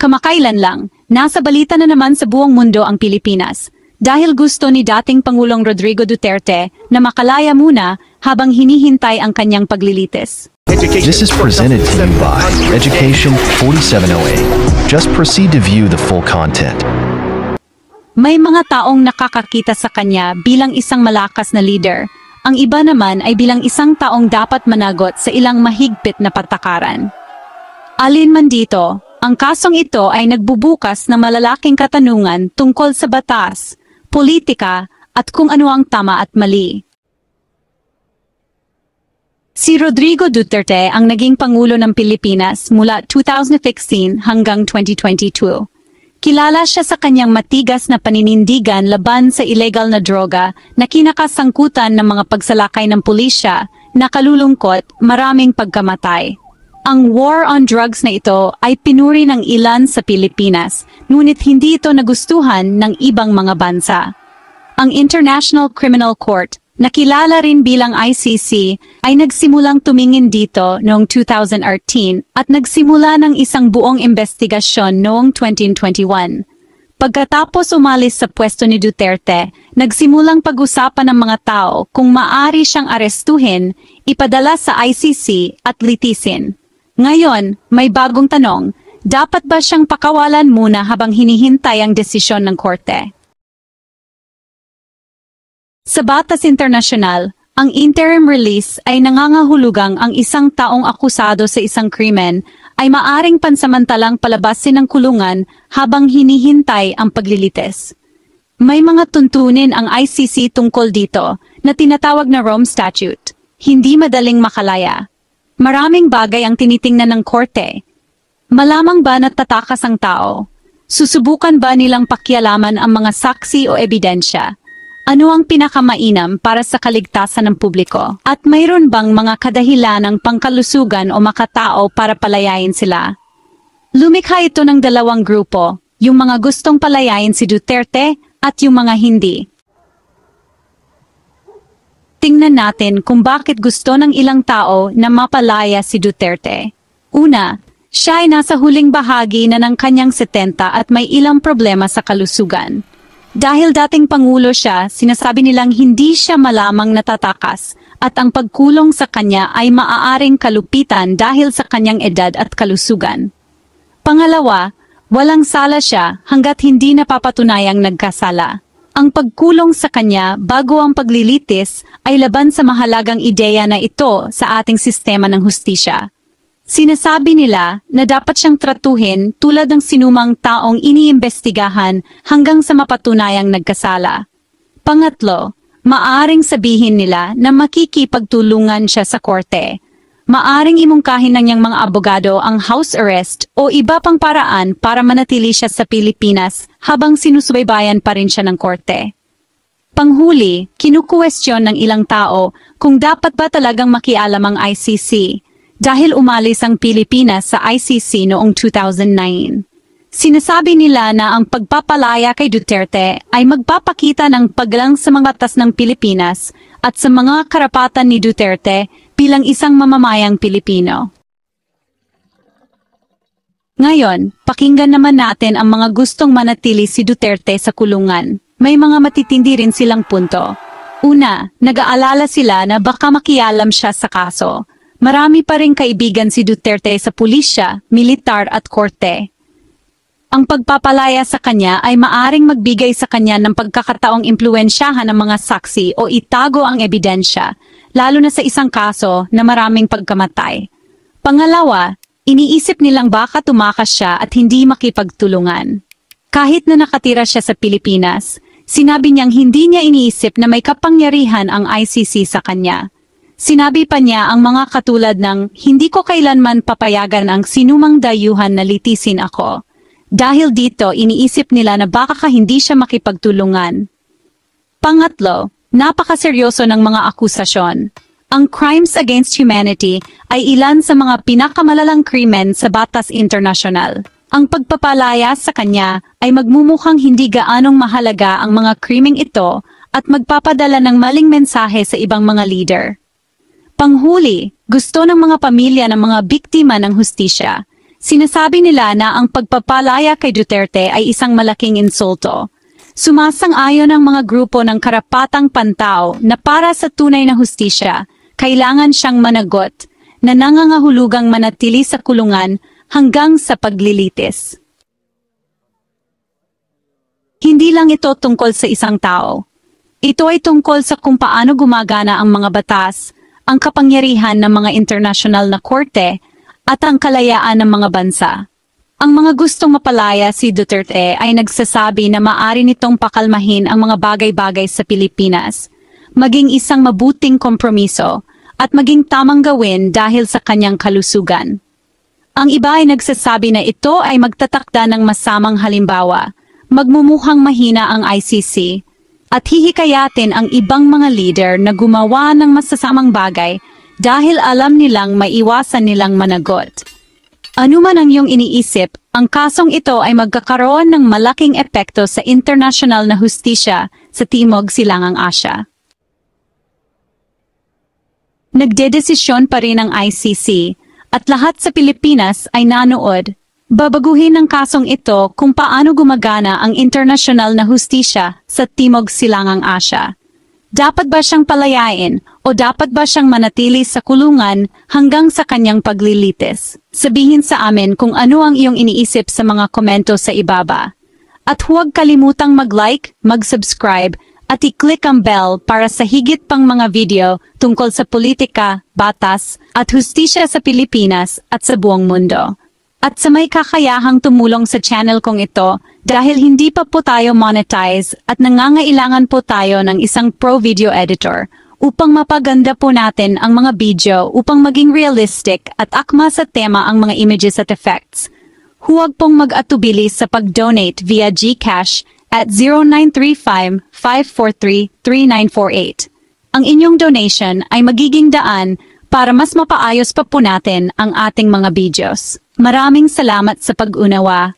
Kamakailan lang, nasa balita na naman sa buong mundo ang Pilipinas. Dahil gusto ni dating Pangulong Rodrigo Duterte na makalaya muna habang hinihintay ang kanyang paglilitis. This is presented to you by Education 4708. Just proceed to view the full content. May mga taong nakakakita sa kanya bilang isang malakas na leader. Ang iba naman ay bilang isang taong dapat managot sa ilang mahigpit na patakaran. Alin man dito, ang kasong ito ay nagbubukas ng malalaking katanungan tungkol sa batas, politika, at kung ano ang tama at mali. Si Rodrigo Duterte ang naging Pangulo ng Pilipinas mula 2016 hanggang 2022. Kilala siya sa kanyang matigas na paninindigan laban sa illegal na droga na kinakasangkutan ng mga pagsalakay ng pulisya, nakalulungkot, maraming pagkamatay. Ang war on drugs na ito ay pinuri ng ilan sa Pilipinas, ngunit hindi ito nagustuhan ng ibang mga bansa. Ang International Criminal Court, na kilala rin bilang ICC, ay nagsimulang tumingin dito noong 2018 at nagsimula ng isang buong investigasyon noong 2021. Pagkatapos umalis sa pwesto ni Duterte, nagsimulang pag-usapan ng mga tao kung maaari siyang arestuhin, ipadala sa ICC at litisin. Ngayon, may bagong tanong, dapat ba siyang pakawalan muna habang hinihintay ang desisyon ng korte? Sa batas internasyonal, ang interim release ay nangangahulugang ang isang taong akusado sa isang krimen ay maaring pansamantalang palabasin ng kulungan habang hinihintay ang paglilitis. May mga tuntunin ang ICC tungkol dito na tinatawag na Rome Statute, hindi madaling makalaya. Maraming bagay ang tinitingnan ng korte. Malamang ba natatakas ang tao? Susubukan ba nilang pakialaman ang mga saksi o ebidensya? Ano ang pinakamainam para sa kaligtasan ng publiko? At mayroon bang mga kadahilanang pangkalusugan o makatao para palayain sila? Lumikha ito ng dalawang grupo, yung mga gustong palayain si Duterte at yung mga hindi. Tingnan natin kung bakit gusto ng ilang tao na mapalaya si Duterte. Una, siya ay nasa huling bahagi na ng kanyang 70 at may ilang problema sa kalusugan. Dahil dating Pangulo siya, sinasabi nilang hindi siya malamang natatakas at ang pagkulong sa kanya ay maaaring kalupitan dahil sa kanyang edad at kalusugan. Pangalawa, walang sala siya hanggat hindi napapatunayang nagkasala. Ang pagkulong sa kanya bago ang paglilitis ay laban sa mahalagang ideya na ito sa ating sistema ng hustisya. Sinasabi nila na dapat siyang tratuhin tulad ng sinumang taong iniimbestigahan hanggang sa mapatunayang nagkasala. Pangatlo, maaring sabihin nila na makikipagtulungan siya sa korte. Maaring imungkahin ng niyang mga abogado ang house arrest o iba pang paraan para manatili siya sa Pilipinas habang sinusubaybayan pa rin siya ng korte. Panghuli, kinukuwestiyon ng ilang tao kung dapat ba talagang makialam ang ICC dahil umalis ang Pilipinas sa ICC noong 2009. Sinasabi nila na ang pagpapalaya kay Duterte ay magpapakita ng paglang sa mga batas ng Pilipinas at sa mga karapatan ni Duterte bilang isang mamamayang Pilipino. Ngayon, pakinggan naman natin ang mga gustong manatili si Duterte sa kulungan. May mga matitindi rin silang punto. Una, nag-aalala sila na baka makialam siya sa kaso. Marami pa ring kaibigan si Duterte sa pulisya, militar at korte. Ang pagpapalaya sa kanya ay maaring magbigay sa kanya ng pagkakataong impluwensyahan ng mga saksi o itago ang ebidensya, lalo na sa isang kaso na maraming pagkamatay. Pangalawa, iniisip nilang baka tumakas siya at hindi makipagtulungan. Kahit na nakatira siya sa Pilipinas, sinabi niyang hindi niya iniisip na may kapangyarihan ang ICC sa kanya. Sinabi pa niya ang mga katulad ng, hindi ko kailanman papayagan ang sinumang dayuhan na litisin ako. Dahil dito, iniisip nila na baka hindi siya makipagtulungan. Pangatlo, napakaseryoso ng mga akusasyon. Ang crimes against humanity ay ilan sa mga pinakamalalang krimen sa batas internasyonal. Ang pagpapalaya sa kanya ay magmumukhang hindi gaanong mahalaga ang mga krimeng ito at magpapadala ng maling mensahe sa ibang mga leader. Panghuli, gusto ng mga pamilya ng mga biktima ng hustisya. Sinasabi nila na ang pagpapalaya kay Duterte ay isang malaking insulto. Sumasang-ayon ang mga grupo ng karapatang pantao na para sa tunay na hustisya, kailangan siyang managot, na nangangahulugang manatili sa kulungan hanggang sa paglilitis. Hindi lang ito tungkol sa isang tao. Ito ay tungkol sa kung paano gumagana ang mga batas, ang kapangyarihan ng mga internasyonal na korte, at ang kalayaan ng mga bansa. Ang mga gustong mapalaya si Duterte ay nagsasabi na maaari nitong pakalmahin ang mga bagay-bagay sa Pilipinas, maging isang mabuting kompromiso, at maging tamang gawin dahil sa kanyang kalusugan. Ang iba ay nagsasabi na ito ay magtatakda ng masamang halimbawa, magmumukhang mahina ang ICC, at hihikayatin ang ibang mga leader na gumawa ng masasamang bagay dahil alam nilang maiwasan nilang managot. Ano man ang iyong iniisip, ang kasong ito ay magkakaroon ng malaking epekto sa internasyonal na hustisya sa Timog Silangang Asya. Nagdedesisyon pa rin ang ICC at lahat sa Pilipinas ay nanood. Babaguhin ng kasong ito kung paano gumagana ang internasyonal na hustisya sa Timog Silangang Asya. Dapat ba siyang palayain o dapat ba siyang manatili sa kulungan hanggang sa kanyang paglilitis? Sabihin sa amin kung ano ang iyong iniisip sa mga komento sa ibaba. At huwag kalimutang mag-like, mag-subscribe, at i-click ang bell para sa higit pang mga video tungkol sa politika, batas, at hustisya sa Pilipinas at sa buong mundo. At sa may kakayahang tumulong sa channel kong ito dahil hindi pa po tayo monetize at nangangailangan po tayo ng isang pro video editor upang mapaganda po natin ang mga video upang maging realistic at akma sa tema ang mga images at effects. Huwag pong mag-atubili sa pag-donate via GCash at 0935-543-3948. Ang inyong donation ay magiging daan para mas mapaayos pa po natin ang ating mga videos. Maraming salamat sa pag-unawa.